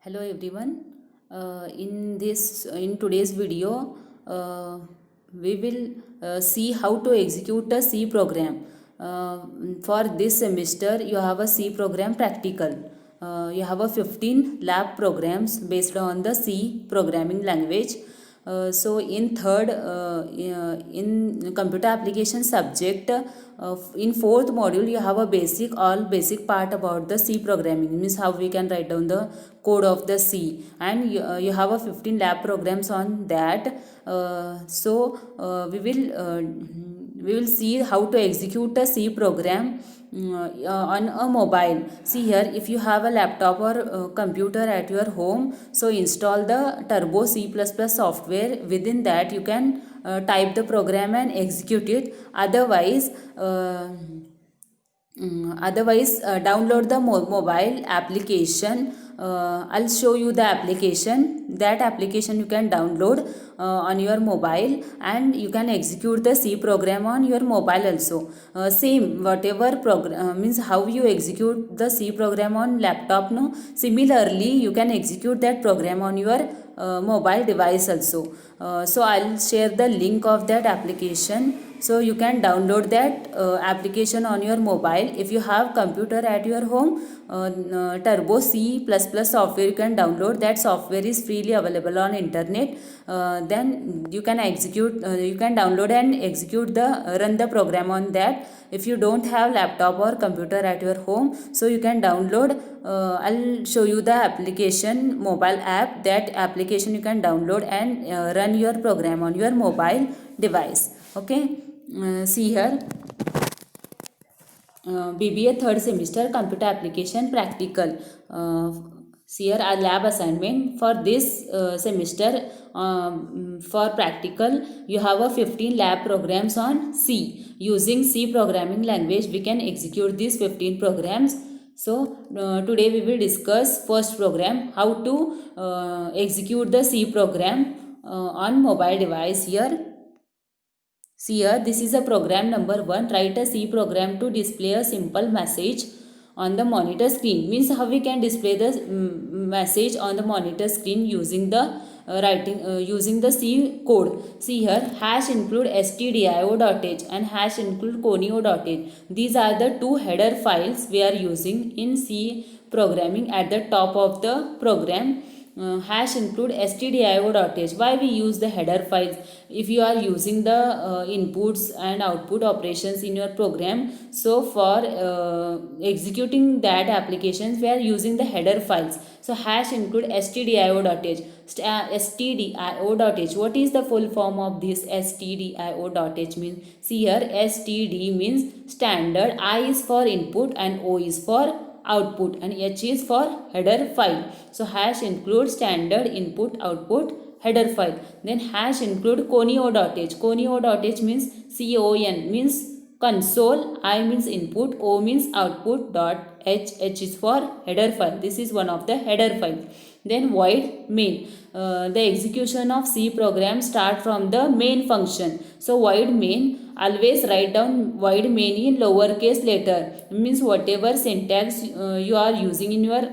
Hello everyone. In today's video, we will see how to execute a C program. For this semester, you have a C program practical. You have a 15 lab programs based on the C programming language. So in third in computer application subject, in fourth module you have a basic part about the C programming, means how we can write down the code of the C, and you have a 15 lab programs on that. We will see how to execute a C program on a mobile. See here, if you have a laptop or computer at your home, so install the Turbo C++ software. Within that you can type the program and execute it. Otherwise, download the mobile application. I'll show you the application. That application you can download on your mobile, and you can execute the C program on your mobile also. Same whatever program means how you execute the C program on laptop, no, similarly you can execute that program on your mobile device also. So I'll share the link of that application, so you can download that application on your mobile. If you have computer at your home, Turbo C++ software you can download. That software is freely available on internet. Then you can download and execute the run the program on that. If you don't have laptop or computer at your home, so you can download. I'll show you the application mobile app. That application you can download and run your program on your mobile device. Okay. See here, BBA third semester computer application practical. See here, our lab assignment for this semester. For practical, you have a 15 lab programs on C. Using C programming language, we can execute these 15 programs. So today we will discuss first program, how to execute the C program on mobile device. Here, see here, this is a program number 1. Write a C program to display a simple message on the monitor screen. Means how we can display the message on the monitor screen using the using the C code. See here, hash include stdio.h and hash include conio.h. These are the two header files we are using in C programming at the top of the program. Hash include stdio.h. Why we use the header files? If you are using the inputs and output operations in your program, so for executing that applications we are using the header files. So hash include stdio.h. Stdio.h, what is the full form of this stdio.h? Means, see here, std means standard, I is for input and o is for output, and h is for header file. So hash include standard, input, output, header file. Then hash include conio.h. Conio.h means con means console, I means input, o means output, dot h is for header file. This is one of the header files. Then void main. The execution of C program start from the main function. So void main, always write down void main in lowercase letter. Means whatever syntax you are using in your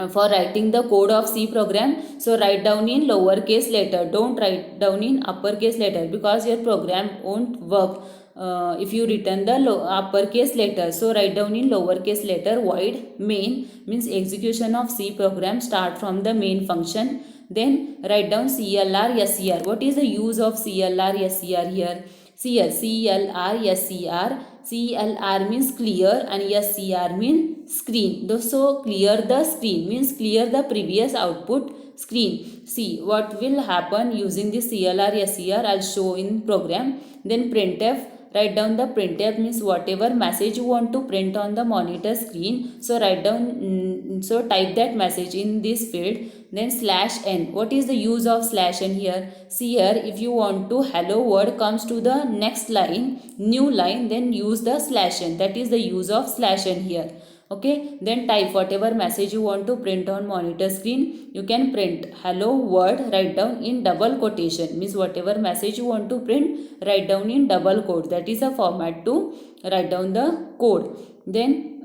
for writing the code of C program, so write down in lowercase letter. Don't write down in uppercase letter, because your program won't work if you return the uppercase letter. So write down in lowercase letter. Void main means execution of C program start from the main function. Then write down CLR SCR. What is the use of CLR SCR here? See here, CLR SCR. CLR means clear and SCR means screen. So clear the screen means clear the previous output screen. See what will happen using this CLR SCR, I'll show in program. Then printf, write down the printf means whatever message you want to print on the monitor screen. So write down, so type that message in this field. Then /n. What is the use of /n here? See here, if you want to hello world comes to the next line, new line, then use the /n. That is the use of /n here. Okay, then type whatever message you want to print on monitor screen. You can print hello world, write down in double quotation, means whatever message you want to print, write down in double quote. That is a format to write down the code. Then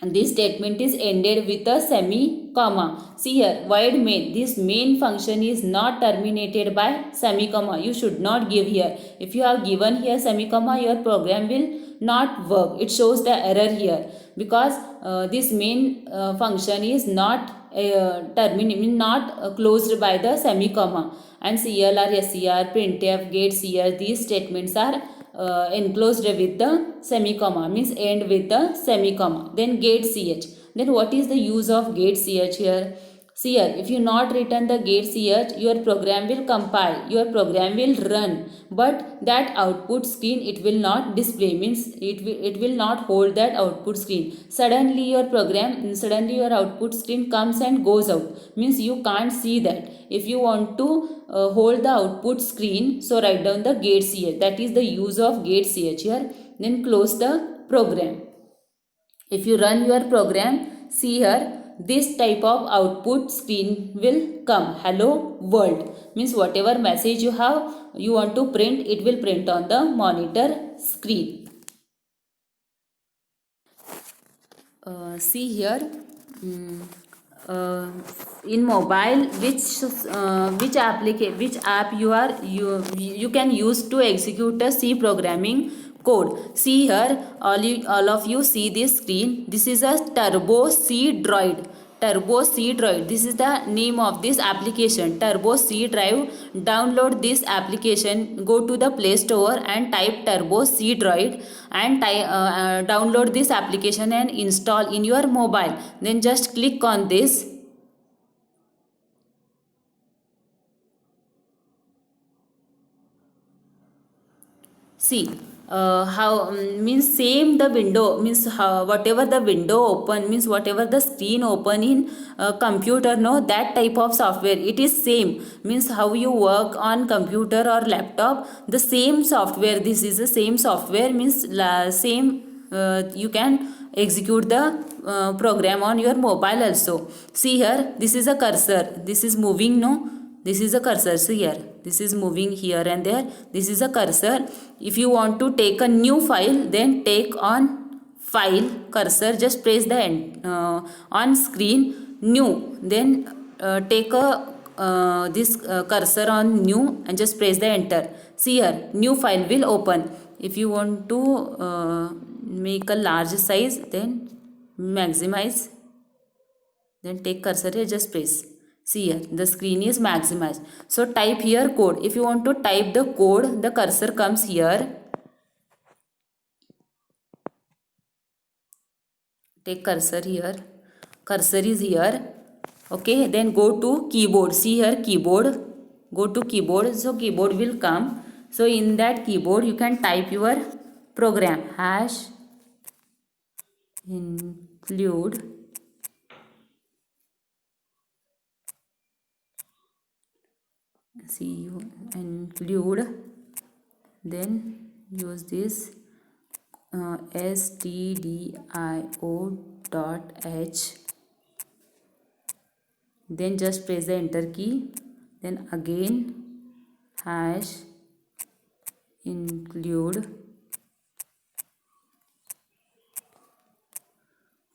And this statement is ended with a semi comma. See here, void main. This main function is not terminated by semi comma. You should not give here. If you have given here semi comma, your program will not work. It shows the error here because this main function is not closed by the semi comma. And CLR, SCR, printf, get, CR, these statements are enclosed with the semi-comma, means end with the semi-comma. Then get ch. Then what is the use of get ch here? See here, if you not return the get ch, your program will compile, your program will run, but that output screen it will not display, means it will not hold that output screen. Suddenly your output screen comes and goes out, means you can't see that. If you want to hold the output screen, so write down the get ch, that is the use of get ch here. Then close the program. If you run your program, see here, this type of output screen will come, hello world, means whatever message you want to print, it will print on the monitor screen. See here, uh, in mobile, which app you can use to execute a C programming code. See here, all of you see this screen. This is a Turbo C Droid. Turbo C Droid. This is the name of this application. Turbo C Drive. Download this application. Go to the Play Store and type Turbo C Droid and download this application and install in your mobile. Then just click on this. See how means same the window, means whatever the window open, means whatever the screen open in computer, no, that type of software it is same, means how you work on computer or laptop, the same software, this is the same software, means same you can execute the program on your mobile also. See here, this is a cursor, this is moving, no, this is a cursor. See here, this is moving here and there, this is a cursor. If you want to take a new file, then take on file cursor, just press the on screen new, then take this cursor on new and just press the enter. See here, new file will open. If you want to make a large size, then maximize, then take cursor here, just press. See here, the screen is maximized. So type here code. If you want to type the code, the cursor comes here. Take cursor here. Cursor is here. Okay, then go to keyboard. See here, keyboard. Go to keyboard. So keyboard will come. So in that keyboard, you can type your program. Hash include include, then use this stdio.h, then just press the enter key, then again hash include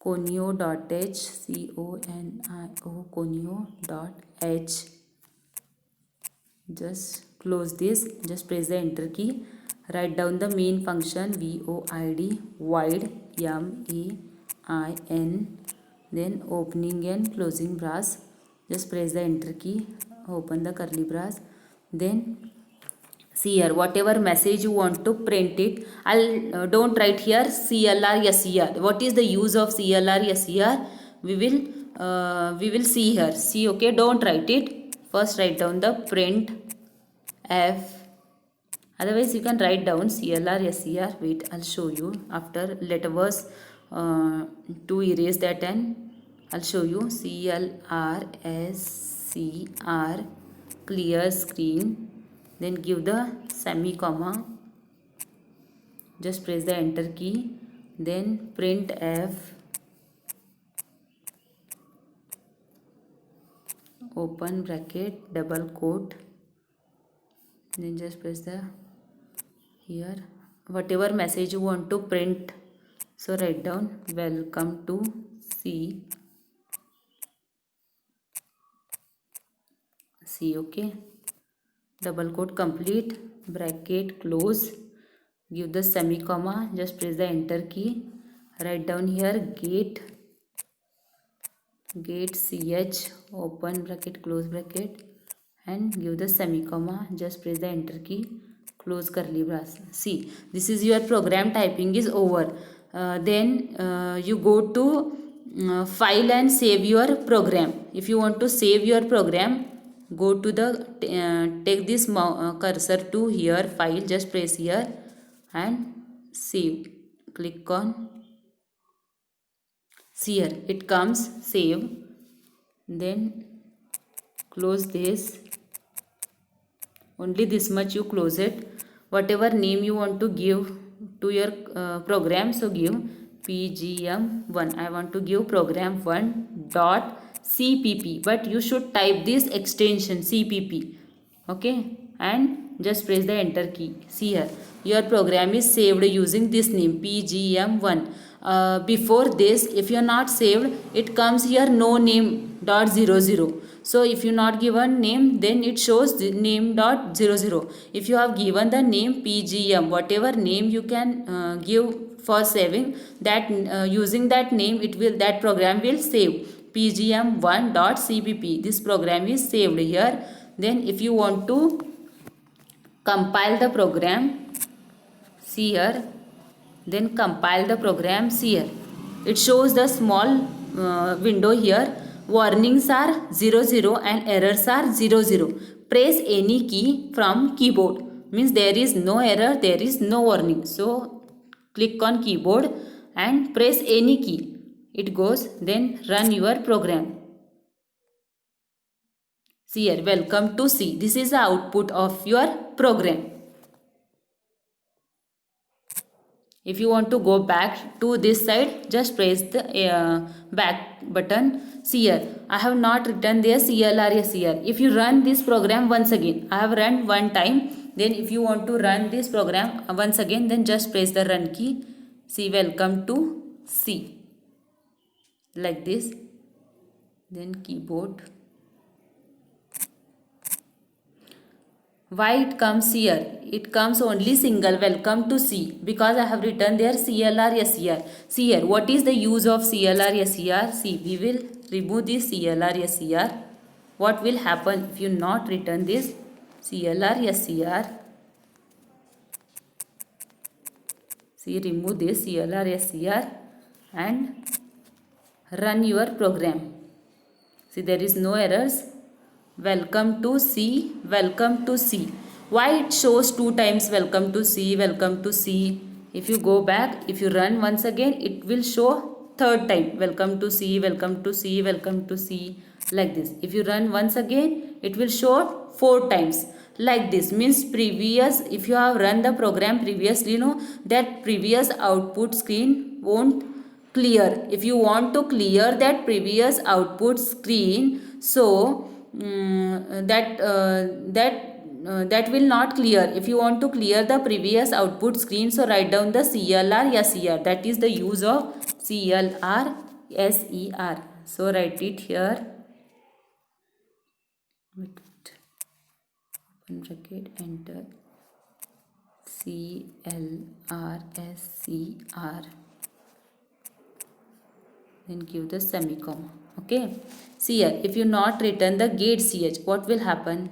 conio.h, conio.h, just close this, just press the enter key, write down the main function void, main, then opening and closing brace, just press the enter key, open the curly brace, then see here, whatever message you want to print it, don't write here CLR SCR. What is the use of CLR SCR? We will see here. See, okay, don't write it. First write down the print f. Otherwise you can write down CLR SCR. Wait, I'll show you after. Let us to erase that and I'll show you. CLR SCR, clear screen, then give the semi-comma, just press the enter key, then print f, open bracket, double quote, then just press the here, whatever message you want to print, So write down welcome to C, okay. Double quote complete, bracket close, give the semi comma, just press the enter key, write down here gate ch, open bracket close bracket, and give the semi comma, just press the enter key, close curly brace. See, this is your program typing is over. Then you go to file and save your program. If you want to save your program, go to the take this cursor to here file, just press here and save, click on, see here it comes save, then close this, only this much you close it. Whatever name you want to give to your program, so give pgm1. I want to give program1 dot cpp, but you should type this extension cpp, okay, and just press the enter key. See here your program is saved using this name pgm1. Before this, if you are not saved, it comes here no name dot 00. So if you not given name, then it shows the name dot 00. If you have given the name pgm, whatever name you can give for saving that, using that name, it will, that program will save pgm1 dot cpp. This program is saved here. Then if you want to compile the program, see here, then compile the program, see here it shows the small window here, warnings are 00 and errors are 00. Press any key from keyboard, means there is no error, there is no warning. So click on keyboard and press any key, it goes, then run your program. See here welcome to C, this is the output of your program. If you want to go back to this side, just press the back button. See here I have not written there CLR SCR. If you run this program once again, I have run one time, then if you want to run this program once again, then just press the run key. See welcome to C, like this, then keyboard. Why it comes here? It comes only single welcome to C, because I have written there CLR SCR. See here what is the use of CLR SCR. See, we will remove this CLR SCR. What will happen if you not return this CLR SCR? See, remove this CLR SCR and run your program. See, there is no errors. Welcome to C, welcome to C. Why it shows two times welcome to C, welcome to C? If you go back, if you run once again, it will show third time welcome to C, welcome to C, welcome to C, like this. If you run once again, it will show 4 times, like this. Means previous, if you have run the program previously, you know that previous output screen won't clear. If you want to clear that previous output screen, so that will not clear. If you want to clear the previous output screen, so write down the CLR SCR. That is the use of CLR SCR. So write it here. Open bracket, enter, CLR SCR. Then give the semicolon. Okay. See here, if you not return the gate ch, what will happen?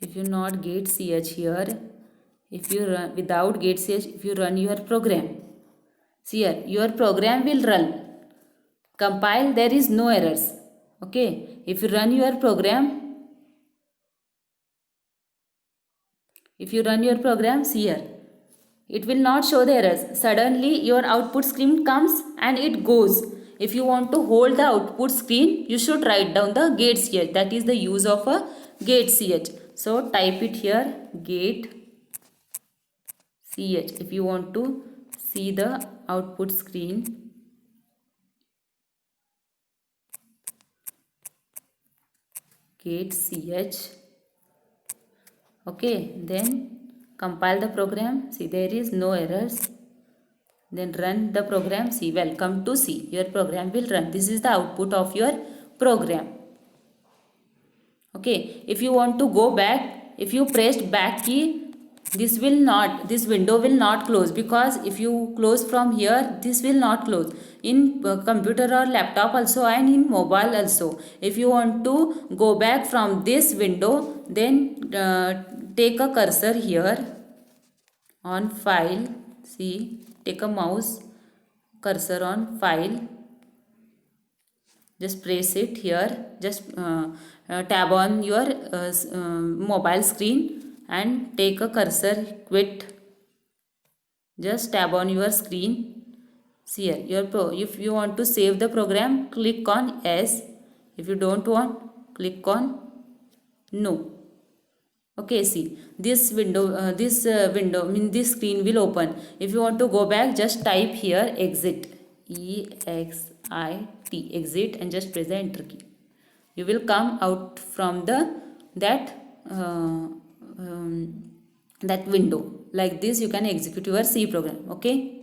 If you not gate ch here, if you run without gate ch, if you run your program, see here your program will run, compile, there is no errors. Okay. If you run your program, see here it will not show the errors. Suddenly your output screen comes and it goes. If you want to hold the output screen, you should write down the gate ch. That is the use of a gate ch. So type it here, gate ch. If you want to see the output screen, gate ch. Okay, then compile the program. See, there is no errors. Then run the program. See, welcome to C. Your program will run. This is the output of your program. Okay, if you want to go back, if you pressed back key, this window will not close, because if you close from here, this will not close in computer or laptop also, and in mobile also. If you want to go back from this window, then take a cursor here on file. See, take a mouse cursor on file, just press it here, just tab on your mobile screen and take a cursor, quit, just tab on your screen. See here, if you want to save the program, click on yes. If you don't want, click on no. Okay, see, this window this screen will open. If you want to go back, just type here exit, exit, and just press the enter key. You will come out from that that window. Like this you can execute your C program. Okay.